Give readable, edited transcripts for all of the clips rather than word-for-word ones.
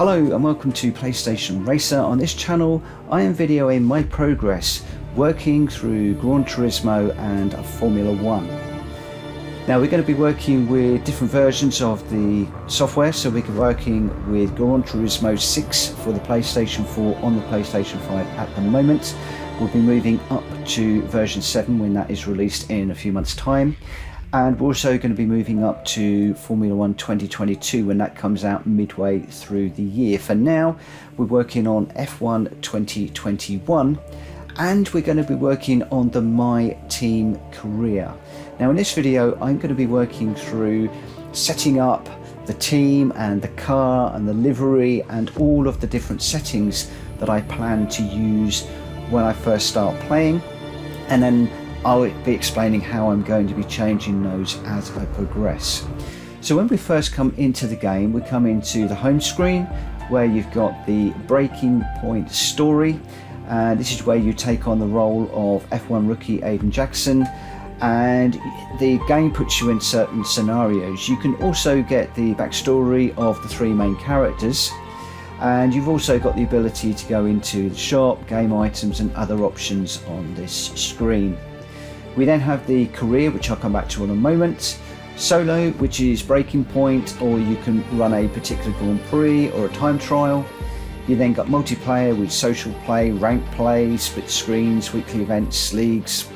Hello and welcome to PlayStation Racer. On this channel I am videoing my progress working through Gran Turismo and Formula 1. Now we're going to be working with different versions of the software, so we're working with Gran Turismo 6 for the PlayStation 4 on the PlayStation 5 at the moment. We'll be moving up to version 7 when that is released in a few months' time. And we're also going to be moving up to Formula 1 2022 when that comes out midway through the year. For now, we're working on F1 2021, and we're going to be working on the My Team career. Now in this video, I'm going to be working through setting up the team and the car and the livery and all of the different settings that I plan to use when I first start playing, and then I'll be explaining how I'm going to be changing those as I progress. So when we first come into the game, we come into the home screen where you've got the Breaking Point story, and this is where you take on the role of F1 rookie Aiden Jackson, and the game puts you in certain scenarios. You can also get the backstory of the three main characters, and you've also got the ability to go into the shop, game items and other options on this screen. We then have the career, which I'll come back to in a moment, solo, which is Breaking Point, or you can run a particular Grand Prix or a time trial. You then got multiplayer with social play, ranked play, split screens, weekly events, leagues,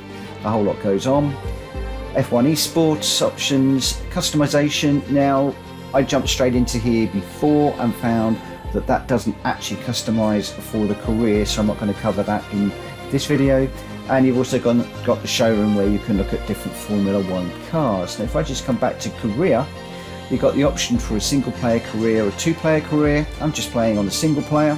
a whole lot goes on. F1 esports options, customization. Now I jumped straight into here before and found that that doesn't actually customize for the career, so I'm not going to cover that in this video. And you've also got the showroom where you can look at different Formula 1 cars. Now if I just come back to career, you've got the option for a single player career or a two-player career. I'm just playing on the single player.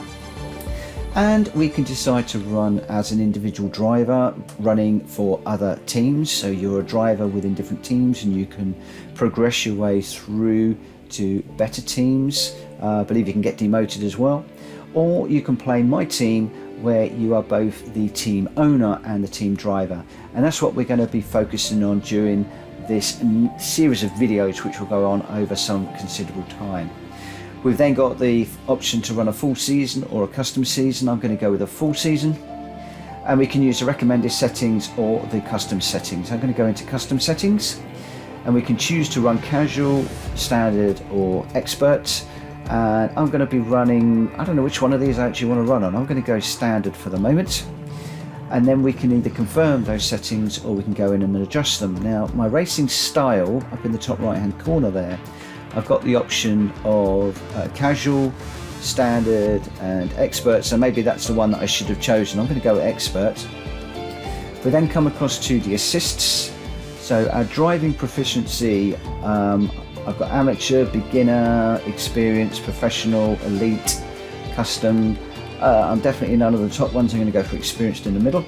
And we can decide to run as an individual driver running for other teams. So you're a driver within different teams and you can progress your way through to better teams. I believe you can get demoted as well. Or you can play My Team, where you are both the team owner and the team driver, and that's what we're going to be focusing on during this series of videos, which will go on over some considerable time. We've then got the option to run a full season or a custom season. I'm going to go with a full season, and we can use the recommended settings or the custom settings. I'm going to go into custom settings, and we can choose to run casual, standard or expert. And I'm going to be running, I don't know which one of these I actually want to run on. I'm going to go standard for the moment, and then we can either confirm those settings or we can go in and adjust them. Now my racing style, up in the top right hand corner there, I've got the option of casual, standard and expert, so maybe that's the one that I should have chosen. I'm going to go with expert. We then come across to the assists. So our driving proficiency, I've got amateur, beginner, experienced, professional, elite, custom. I'm definitely none of the top ones. I'm going to go for experienced in the middle.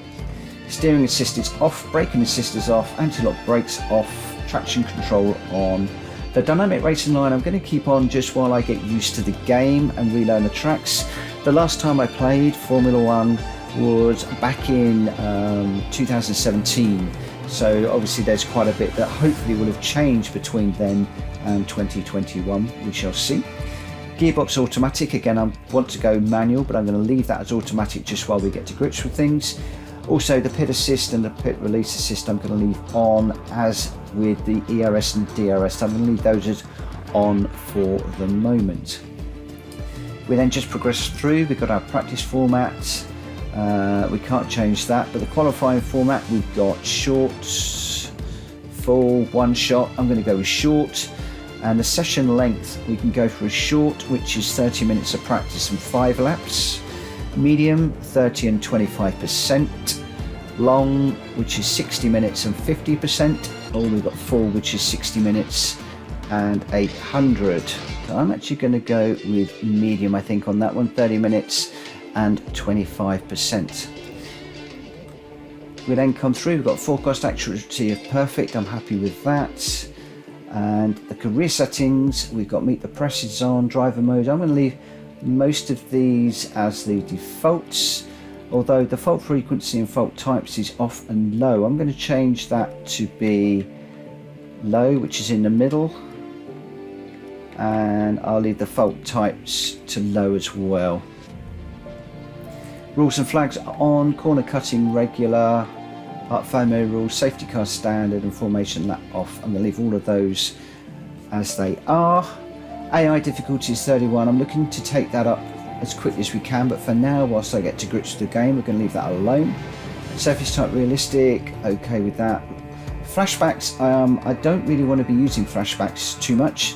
Steering assist is off, braking assist is off, anti-lock brakes off, traction control on. The dynamic racing line I'm going to keep on just while I get used to the game and relearn the tracks. The last time I played Formula 1 was back in 2017. So obviously there's quite a bit that hopefully will have changed between then and 2021, we shall see. Gearbox automatic, again I want to go manual, but I'm going to leave that as automatic just while we get to grips with things. Also the pit assist and the pit release assist I'm going to leave on, as with the ERS and DRS. I'm going to leave those as on for the moment. We then just progress through. We've got our practice format. We can't change that, but the qualifying format, we've got short, full, one shot. I'm going to go with short, and the session length we can go for a short, which is 30 minutes of practice and 5 laps, medium 30 and 25%, long, which is 60 minutes and 50%, or we've got full, which is 60 minutes and 800. So I'm actually going to go with medium, I think, on that one, 30 minutes and 25%. We then come through, we've got forecast accuracy of perfect, I'm happy with that. And the career settings, we've got meet the presses on, driver mode. I'm going to leave most of these as the defaults, although the fault frequency and fault types is off and low. I'm going to change that to be low, which is in the middle, and I'll leave the fault types to low as well. Rules and flags are on, corner cutting regular, art FOMO rules, safety car standard, and formation lap off. I'm going to leave all of those as they are. AI difficulty is 31. I'm looking to take that up as quickly as we can, but for now, whilst I get to grips with the game, we're going to leave that alone. Surface type realistic, okay with that. Flashbacks, I don't really want to be using flashbacks too much,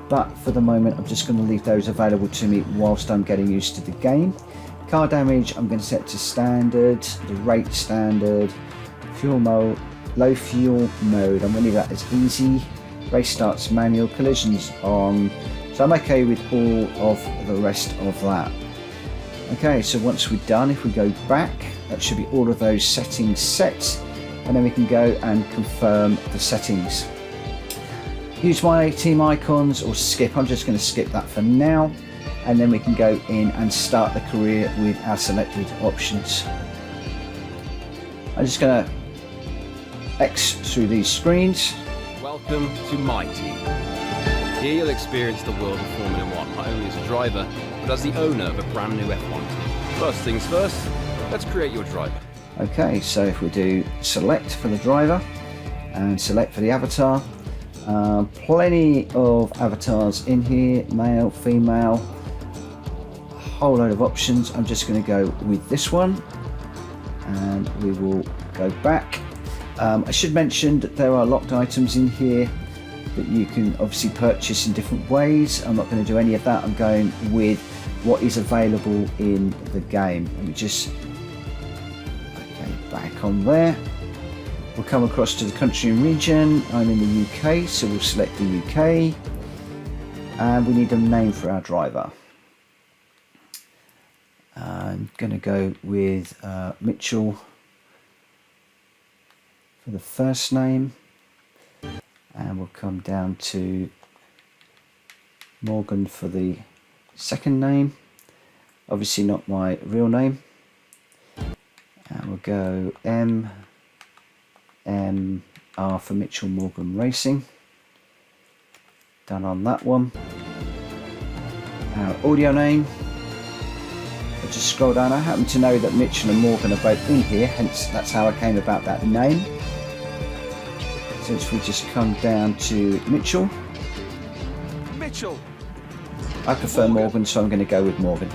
but for the moment I'm just going to leave those available to me whilst I'm getting used to the game. Car damage I'm going to set to standard, the rate standard, fuel mode, low fuel mode, I'm going to leave that as easy. Race starts manual, collisions on, so I'm okay with all of the rest of that. Okay, so once we're done, if we go back, that should be all of those settings set, and then we can go and confirm the settings. Use my team icons or skip, I'm just going to skip that for now, and then we can go in and start the career with our selected options. I'm just going to X through these screens. Welcome to my team. Here you'll experience the world of Formula 1, not only as a driver, but as the owner of a brand new F1 team. First things first, let's create your driver. Okay, so if we do select for the driver and select for the avatar, plenty of avatars in here, male, female, a whole load of options. I'm just going to go with this one, and we will go back. I should mention that there are locked items in here that you can obviously purchase in different ways. I'm not going to do any of that. I'm going with what is available in the game. Let me just back on there. We'll come across to the country and region. I'm in the UK, so we'll select the UK, and we need a name for our driver. I'm going to go with Mitchell for the first name, and we'll come down to Morgan for the second name, obviously not my real name, and we'll go MR for Mitchell Morgan Racing. Done on that one. Our audio name, I'll just scroll down. I happen to know that Mitchell and Morgan are both in here, hence that's how I came about that name. So if we just come down to Mitchell. I prefer Morgan, so I'm going to go with Morgan.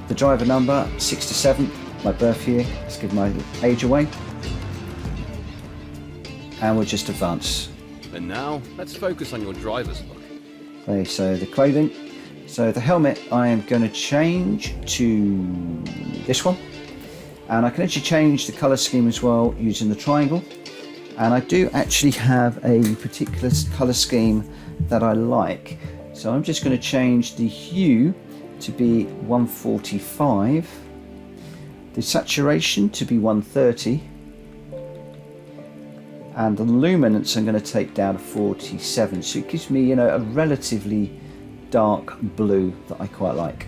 The driver number 67, my birth year. Let's give my age away, and we'll just advance. And now let's focus on your driver's look. Okay, so the clothing. So the helmet I am going to change to this one, and I can actually change the color scheme as well using the triangle. And I do actually have a particular color scheme that I like, so I'm just going to change the hue to be 145, the saturation to be 130, and the luminance I'm going to take down to 47, so it gives me, you know, a relatively dark blue that I quite like.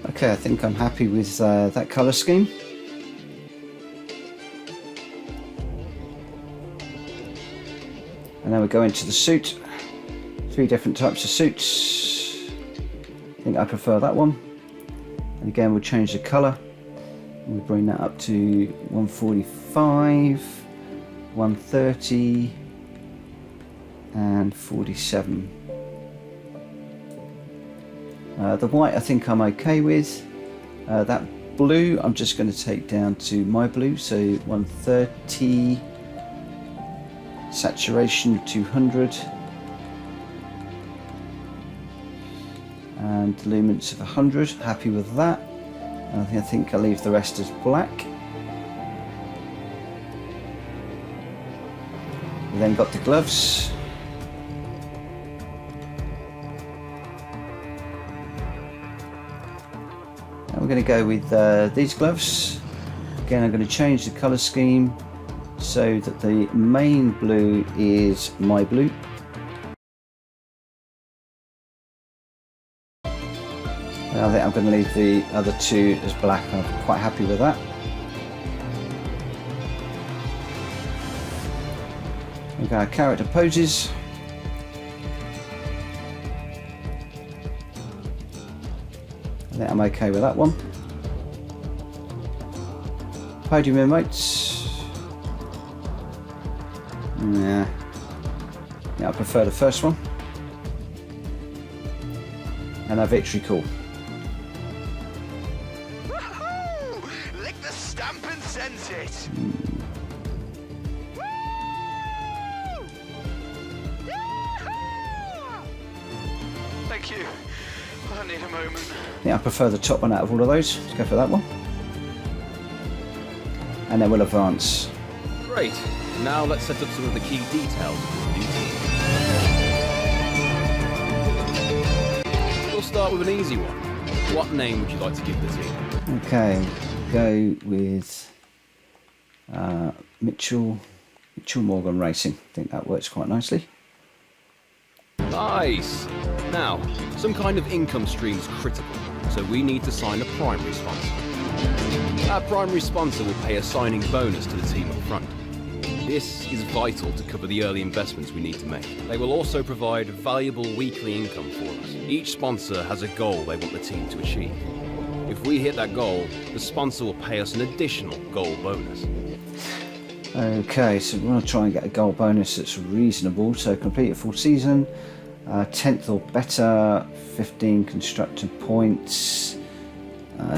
Okay, I think I'm happy with that colour scheme. And then we go into the suit. 3 different types of suits. I think I prefer that one. And again, we'll change the colour. We'll bring that up to 145, 130, and 47. The white I think I'm okay with. That blue I'm just going to take down to my blue, so 130, saturation 200, and luminance of 100. Happy with that. I think I'll leave the rest as black. We then got the gloves. And we're going to go with these gloves. Again, I'm going to change the colour scheme so that the main blue is my blue. I think I'm going to leave the other two as black. I'm quite happy with that. We've got our character poses. I think I'm okay with that one. Podium emotes. Yeah, I prefer the first one. And our victory call. Lick the stamp and sense it. Thank you. I need a moment. Yeah, I prefer the top one out of all of those. Let's go for that one. And then we'll advance. Great. Now let's set up some of the key details of the new team. We'll start with an easy one. What name would you like to give the team? Okay, go with Mitchell Morgan Racing. I think that works quite nicely. Nice! Now, some kind of income stream is critical, so we need to sign a primary sponsor. Our primary sponsor will pay a signing bonus to the team up front. This is vital to cover the early investments we need to make. They will also provide valuable weekly income for us. Each sponsor has a goal they want the team to achieve. If we hit that goal, the sponsor will pay us an additional goal bonus. Okay, so we're going to try and get a goal bonus that's reasonable. So complete a full season, 10th or better, 15 constructor points,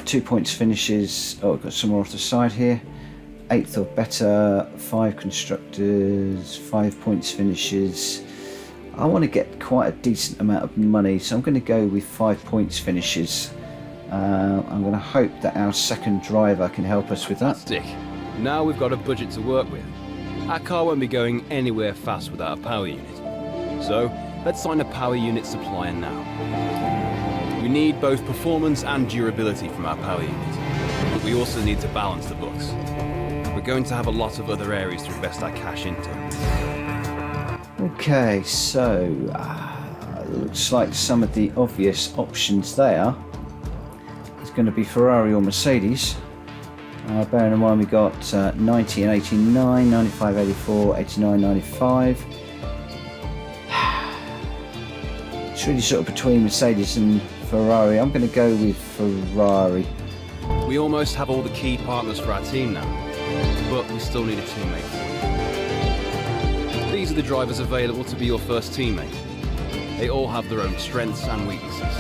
2 points finishes. Oh, I've got some more off the side here. 8th or better, 5 constructors, 5 points finishes. I want to get quite a decent amount of money, so I'm going to go with 5 points finishes. I'm going to hope that our second driver can help us with that. Stick. Now we've got a budget to work with. Our car won't be going anywhere fast without a power unit. So let's sign a power unit supplier now. We need both performance and durability from our power unit, but we also need to balance the books. We're going to have a lot of other areas to invest our cash into. Okay, so looks like some of the obvious options there is going to be Ferrari or Mercedes. Bearing in mind we got 90 and 89, 95, 84, 89, 95. It's really sort of between Mercedes and Ferrari. I'm going to go with Ferrari. We almost have all the key partners for our team now, but we still need a teammate for you. These are the drivers available to be your first teammate. They all have their own strengths and weaknesses,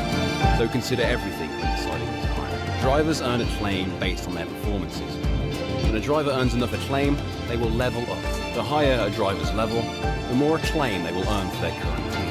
so consider everything when deciding who to hire. Drivers earn acclaim based on their performances. When a driver earns enough acclaim, they will level up. The higher a driver's level, the more acclaim they will earn for their current team.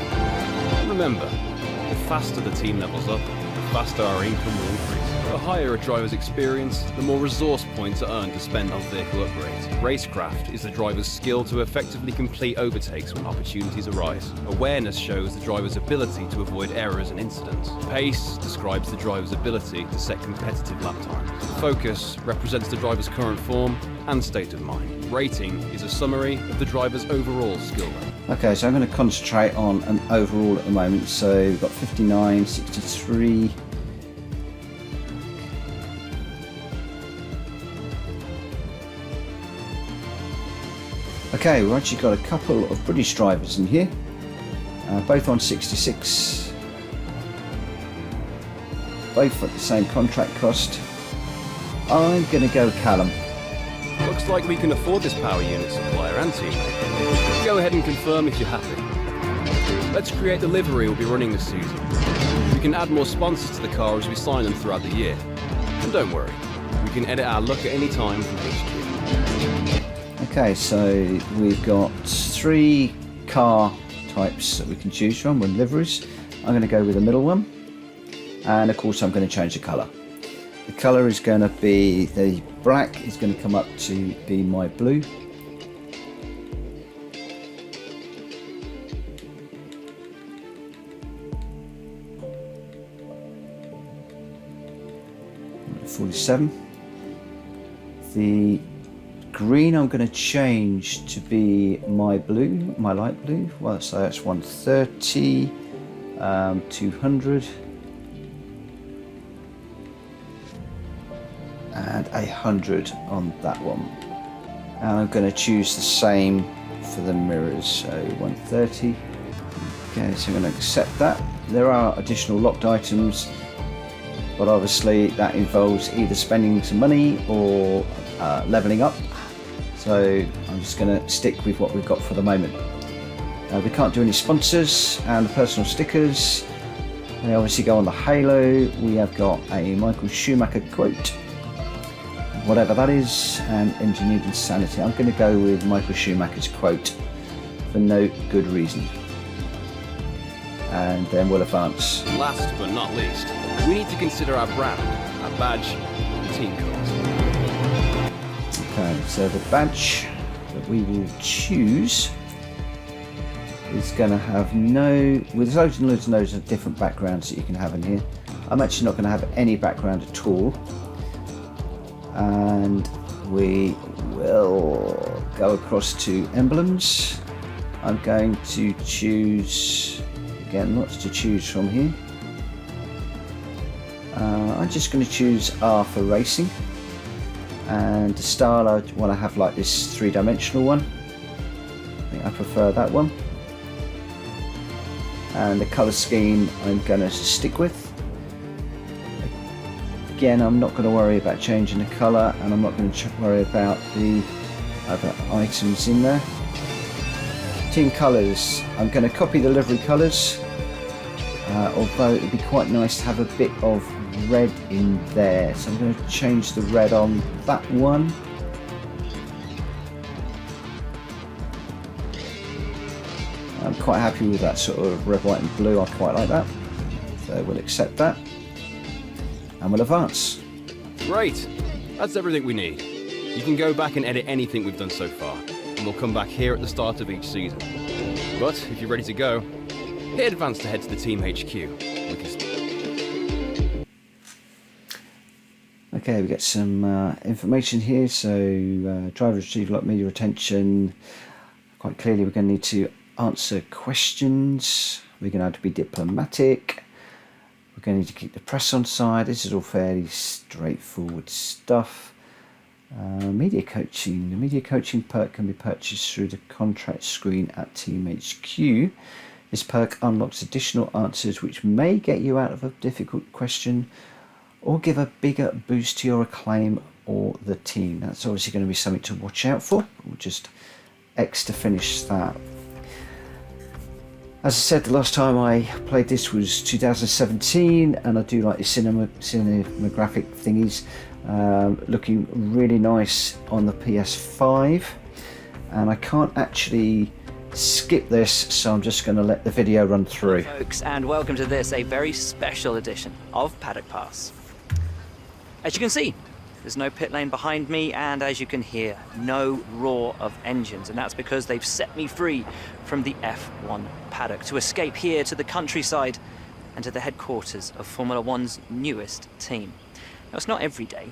And remember, the faster the team levels up, the faster our income will increase. The higher a driver's experience, the more resource points are earned to spend on vehicle upgrades. Racecraft is the driver's skill to effectively complete overtakes when opportunities arise. Awareness shows the driver's ability to avoid errors and incidents. Pace describes the driver's ability to set competitive lap times. Focus represents the driver's current form and state of mind. Rating is a summary of the driver's overall skill level. Okay, so I'm going to concentrate on an overall at the moment. So we've got 59, 63. Okay, we've actually got a couple of British drivers in here, both on 66, both at the same contract cost. I'm going to go with Callum. Looks like we can afford this power unit supplier and teammate. Go ahead and confirm if you're happy. Let's create the livery we'll be running this season. We can add more sponsors to the car as we sign them throughout the year. And don't worry, we can edit our look at any time from HQ. Okay, so we've got 3 car types that we can choose from with liveries. I'm going to go with the middle one, and of course I'm going to change the colour. The colour is going to be, the black is going to come up to be my blue. .47. The green I'm going to change to be my blue, my light blue. Well, so that's 130, 200. and 100 on that one. And I'm going to choose the same for the mirrors, so 130. Okay, so I'm going to accept that. There are additional locked items, but obviously that involves either spending some money or leveling up. So I'm just going to stick with what we've got for the moment. We can't do any sponsors, and the personal stickers, they obviously go on the halo. We have got a Michael Schumacher quote, whatever that is, and engineered insanity. I'm going to go with Michael Schumacher's quote for no good reason. And then we'll advance. Last but not least, we need to consider our brand, our badge, and team colours. Okay, so the badge that we will choose is going to have with loads and loads of different backgrounds that you can have in here. I'm actually not going to have any background at all. And we will go across to emblems. I'm going to choose, again, lots to choose from here. I'm just going to choose R for racing, and the style I want to have like this three-dimensional one. I think I prefer that one. And the colour scheme I'm going to stick with. Again, I'm not going to worry about changing the colour, and I'm not going to worry about the other items in there. Team colours, I'm going to copy the livery colours, although it would be quite nice to have a bit of red in there, so I'm going to change the red on that one. I'm quite happy with that sort of red, white and blue. I quite like that, so we'll accept that and we'll advance. Great, that's everything we need. You can go back and edit anything we've done so far, and we'll come back here at the start of each season. But if you're ready to go, hit advance to head to the team HQ. Okay, we get some information here. So driver received a lot of media attention. Quite clearly we're going to need to answer questions. We're going to have to be diplomatic. We're going to need to keep the press on side. This is all fairly straightforward stuff. Media coaching. The media coaching perk can be purchased through the contract screen at Team HQ. This perk unlocks additional answers which may get you out of a difficult question or give a bigger boost to your acclaim or the team. That's obviously going to be something to watch out for. We'll just X to finish that. As I said, the last time I played this was 2017, and I do like the cinematographic thingies, looking really nice on the PS5, and I can't actually skip this, so I'm just going to let the video run through. Hello folks, and welcome to this, a very special edition of Paddock Pass. As you can see, there's no pit lane behind me, and as you can hear, no roar of engines, and that's because they've set me free from the F1 paddock to escape here to the countryside and to the headquarters of Formula One's newest team. Now, it's not every day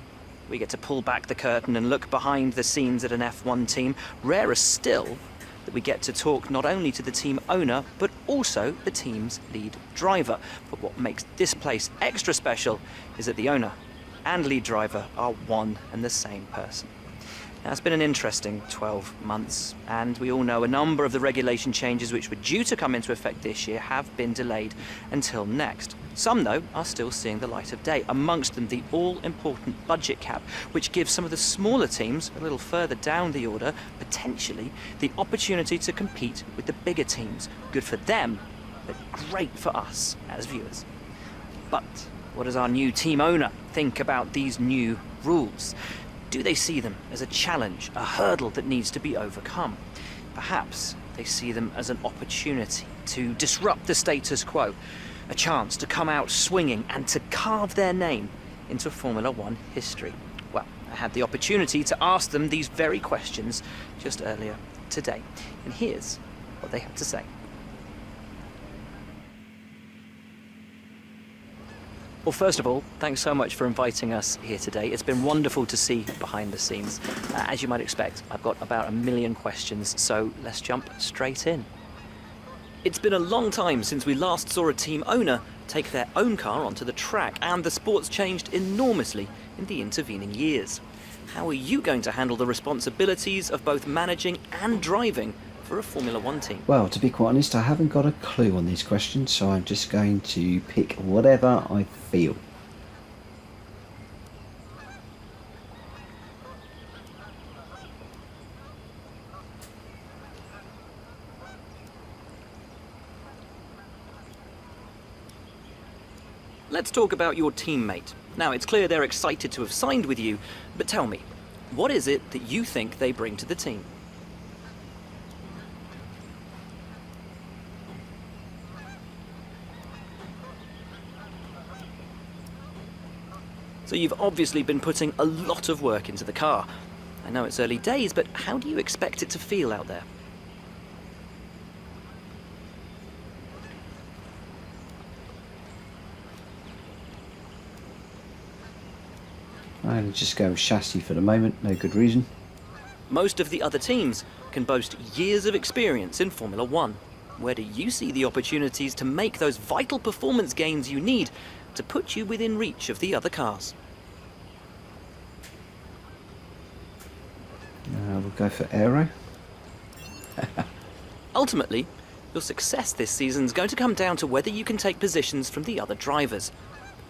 we get to pull back the curtain and look behind the scenes at an F1 team. Rarer still that we get to talk not only to the team owner, but also the team's lead driver. But what makes this place extra special is that the owner and lead driver are one and the same person. Now, it's been an interesting 12 months, and we all know a number of the regulation changes which were due to come into effect this year have been delayed until next. Some, though, are still seeing the light of day, amongst them the all-important budget cap, which gives some of the smaller teams a little further down the order, potentially, the opportunity to compete with the bigger teams. Good for them, but great for us as viewers. But what does our new team owner think about these new rules? Do they see them as a challenge, a hurdle that needs to be overcome? Perhaps they see them as an opportunity to disrupt the status quo, a chance to come out swinging and to carve their name into Formula One history. Well, I had the opportunity to ask them these very questions just earlier today, and here's what they had to say. Well, first of all, thanks so much for inviting us here today. It's been wonderful to see behind the scenes. As you might expect, I've got about 1 million questions, so let's jump straight in. It's been a long time since we last saw a team owner take their own car onto the track, and the sport's changed enormously in the intervening years. How are you going to handle the responsibilities of both managing and driving for a Formula One team? Well, to be quite honest, I haven't got a clue on these questions, so I'm just going to pick whatever I feel. Let's talk about your teammate. Now, it's clear they're excited to have signed with you, but tell me, what is it that you think they bring to the team? So you've obviously been putting a lot of work into the car. I know it's early days, but how do you expect it to feel out there? I'm going to just go with chassis for the moment, no good reason. Most of the other teams can boast years of experience in Formula One. Where do you see the opportunities to make those vital performance gains you need to put you within reach of the other cars? We'll go for aero. Ultimately, your success this season is going to come down to whether you can take positions from the other drivers.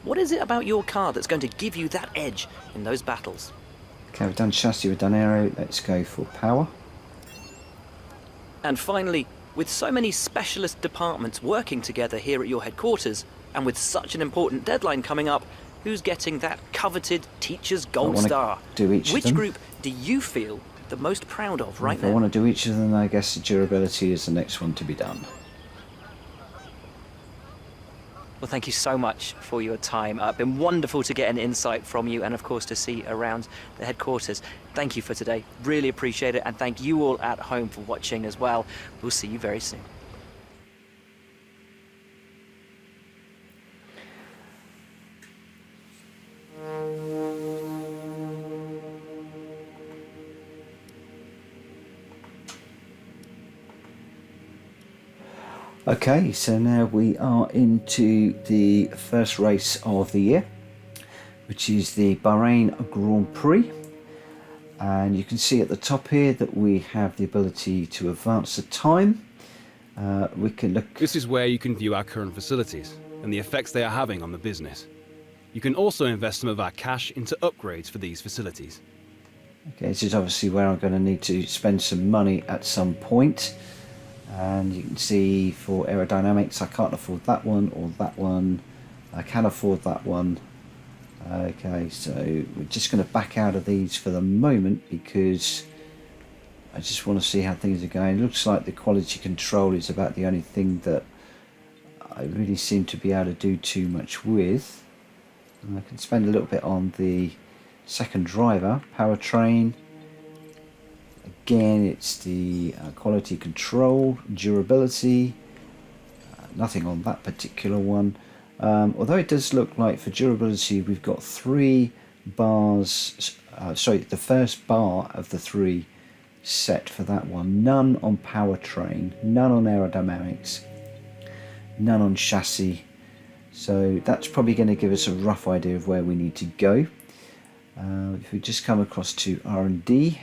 What is it about your car that's going to give you that edge in those battles? Okay, we've done chassis, we've done aero, let's go for power. And finally, with so many specialist departments working together here at your headquarters, and with such an important deadline coming up, who's getting that coveted Teacher's Gold Star? Do each Which of them. group do you feel the most proud of right If now? I want to do each of them, I guess the durability is the next one to be done. Well, thank you so much for your time. It's been wonderful to get an insight from you and, of course, to see around the headquarters. Thank you for today. Really appreciate it. And thank you all at home for watching as well. We'll see you very soon. Okay, so now we are into the first race of the year, which is the Bahrain Grand Prix. And you can see at the top here that we have the ability to advance the time. We can look. This is where you can view our current facilities and the effects they are having on the business. You can also invest some of our cash into upgrades for these facilities. Okay, this is obviously where I'm going to need to spend some money at some point. And you can see for aerodynamics, I can't afford that one or that one. I can afford that one. Okay, so we're just going to back out of these for the moment because I just want to see how things are going. It looks like the quality control is about the only thing that I really seem to be able to do too much with. And I can spend a little bit on the second driver, powertrain. Again, it's the quality control, durability, nothing on that particular one. Although it does look like for durability we've got 3 bars, sorry, the first bar of the 3 set for that one. None on powertrain, none on aerodynamics, none on chassis. So that's probably going to give us a rough idea of where we need to go. If we just come across to R&D.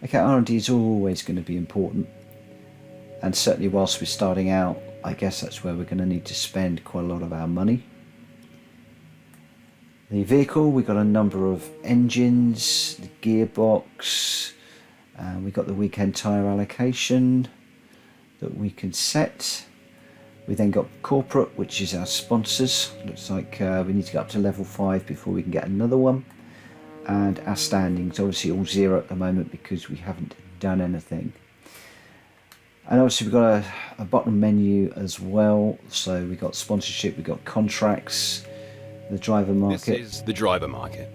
Okay, R&D is always going to be important, and certainly whilst we're starting out, I guess that's where we're going to need to spend quite a lot of our money. The vehicle, we've got a number of engines, the gearbox, we've got the weekend tyre allocation that we can set. We then got corporate, which is our sponsors. Looks like we need to get up to level 5 before we can get another one. And our standings, obviously all 0 at the moment because we haven't done anything. And obviously we've got a bottom menu as well. So we've got sponsorship, we've got contracts, the driver market. This is the driver market.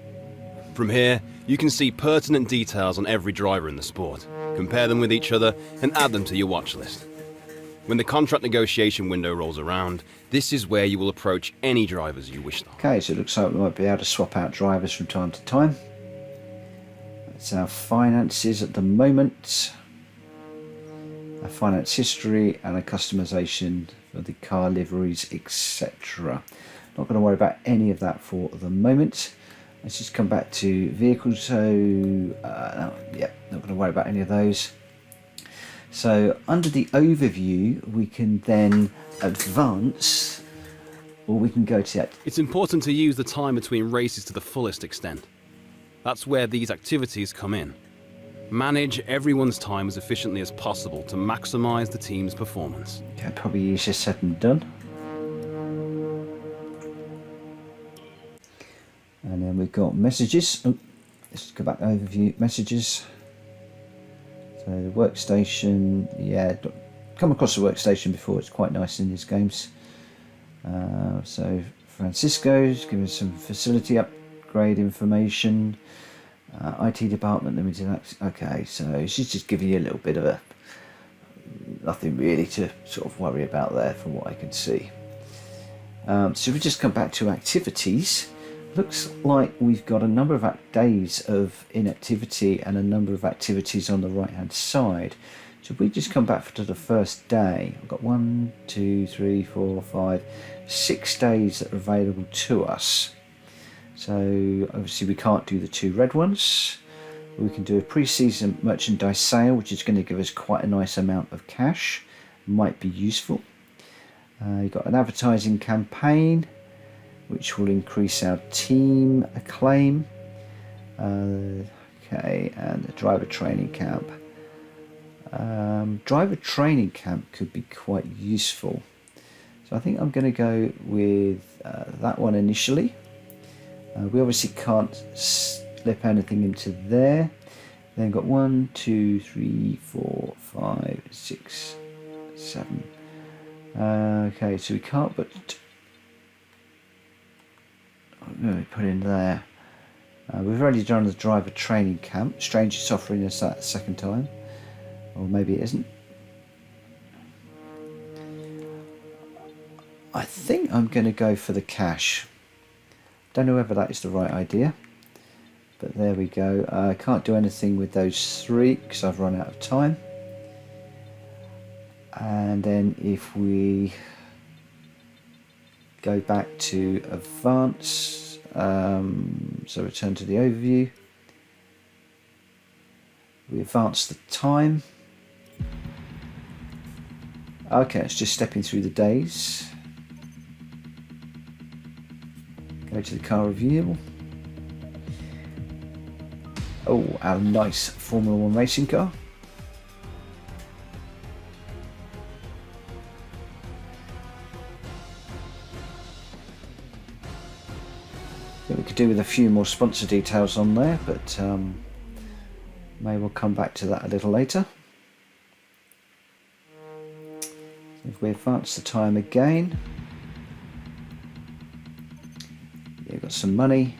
From here, you can see pertinent details on every driver in the sport, compare them with each other, and add them to your watch list. When the contract negotiation window rolls around, this is where you will approach any drivers you wish to. Okay, so it looks like we might be able to swap out drivers from time to time. That's our finances at the moment. Our finance history and a customization for the car liveries, etc. Not going to worry about any of that for the moment. Let's just come back to vehicles. So yeah, not going to worry about any of those. So under the overview, we can then advance, or we can go to that. It's important to use the time between races to the fullest extent. That's where these activities come in. Manage everyone's time as efficiently as possible to maximize the team's performance. Okay, probably easier said than done. And then we've got messages. Oh, let's go back to overview, messages. So the workstation, yeah, come across the workstation before. It's quite nice in these games. So Francisco's giving us some facility upgrade information. IT department limited access. Okay, so she's just giving you a little bit of a nothing really to sort of worry about there from what I can see. So we just come back to activities. Looks like we've got a number of days of inactivity and a number of activities on the right hand side. So if we just come back to the first day, I've got 1, 2, 3, 4, 5, 6 days that are available to us. So obviously we can't do the 2 red ones. We can do a pre-season merchandise sale, which is going to give us quite a nice amount of cash. Might be useful. You've got an advertising campaign, which will increase our team acclaim. Okay, and the driver training camp. Driver training camp could be quite useful. So I think I'm going to go with that one initially. We obviously can't slip anything into there. Then got 1, 2, 3, 4, 5, 6, 7. Okay, so we can't put in there. We've already done the driver training camp. Strange it's offering us that second time, or maybe it isn't. I think I'm going to go for the cash. Don't know whether that is the right idea, but there we go. I can't do anything with those 3 because I've run out of time. And then if we go back to advance, so return to the overview, we advance the time. Okay, it's just stepping through the days. Go to the car review. Oh, our nice Formula 1 racing car. I think we could do with a few more sponsor details on there, but maybe we'll come back to that a little later. If we advance the time again, we've got some money,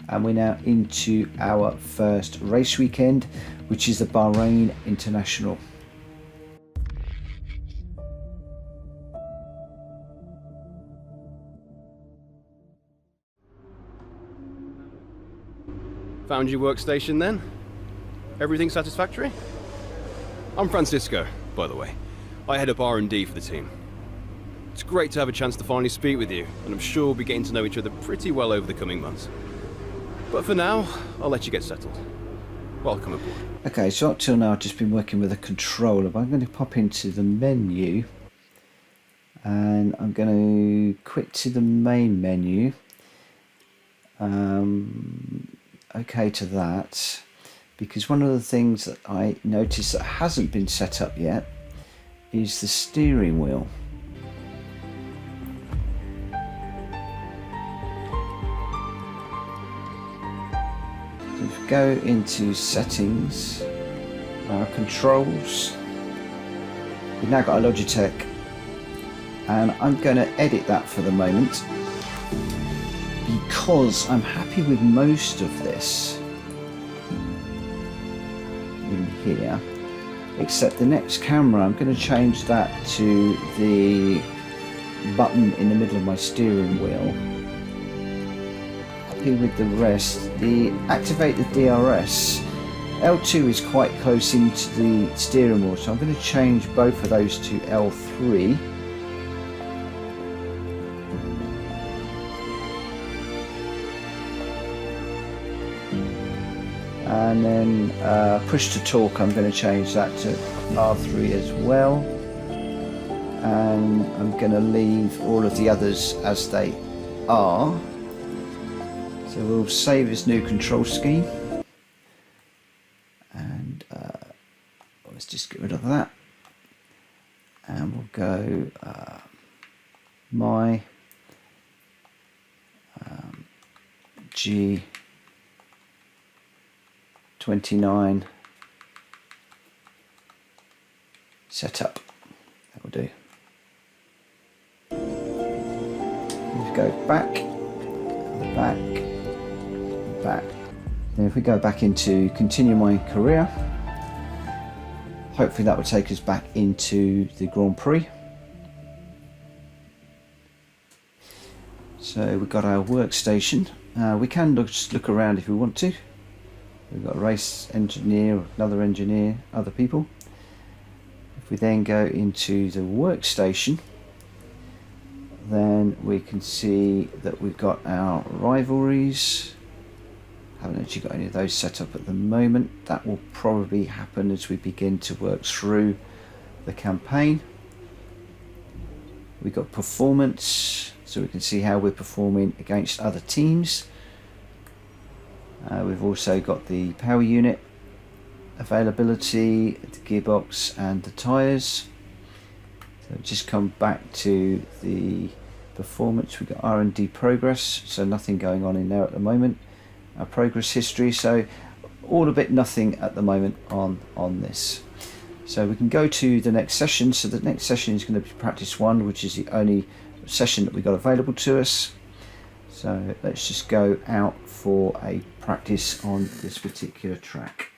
and we're now into our first race weekend, which is the Bahrain International. Found your workstation then? Everything satisfactory? I'm Francisco, by the way. I head up R&D for the team. It's great to have a chance to finally speak with you, and I'm sure we'll be getting to know each other pretty well over the coming months. But for now, I'll let you get settled. Welcome aboard. Okay, so up till now I've just been working with a controller, but I'm going to pop into the menu, and I'm going to quit to the main menu. Okay to that, because one of the things that I noticed that hasn't been set up yet is the steering wheel. So if we go into settings, our controls, we've now got a Logitech, and I'm going to edit that for the moment, because I'm happy with most of this in here, except the next camera. I'm going to change that to the button in the middle of my steering wheel. Happy with the rest. The activate the DRS, L2 is quite close into the steering wheel, so I'm going to change both of those to L3. and then push to talk, I'm going to change that to R3 as well, and I'm going to leave all of the others as they are. So we'll save this new control scheme, and let's just get rid of that, and we'll go my G29 setup. That will do. Let's go back, back. Then if we go back into continue my career, hopefully that will take us back into the Grand Prix. So we've got our workstation. We can just look around if we want to. We've got a race engineer, another engineer, other people. If we then go into the workstation, then we can see that we've got our rivalries. Haven't actually got any of those set up at the moment. That will probably happen as we begin to work through the campaign. We've got performance, so we can see how we're performing against other teams. We've also got the power unit availability, the gearbox and the tyres. So just come back to the performance. We've got R&D progress, so nothing going on in there at the moment. Our progress history, so all a bit nothing at the moment on this. So we can go to the next session. So the next session is going to be practice 1, which is the only session that we got available to us. So let's just go out for a practice on this particular track.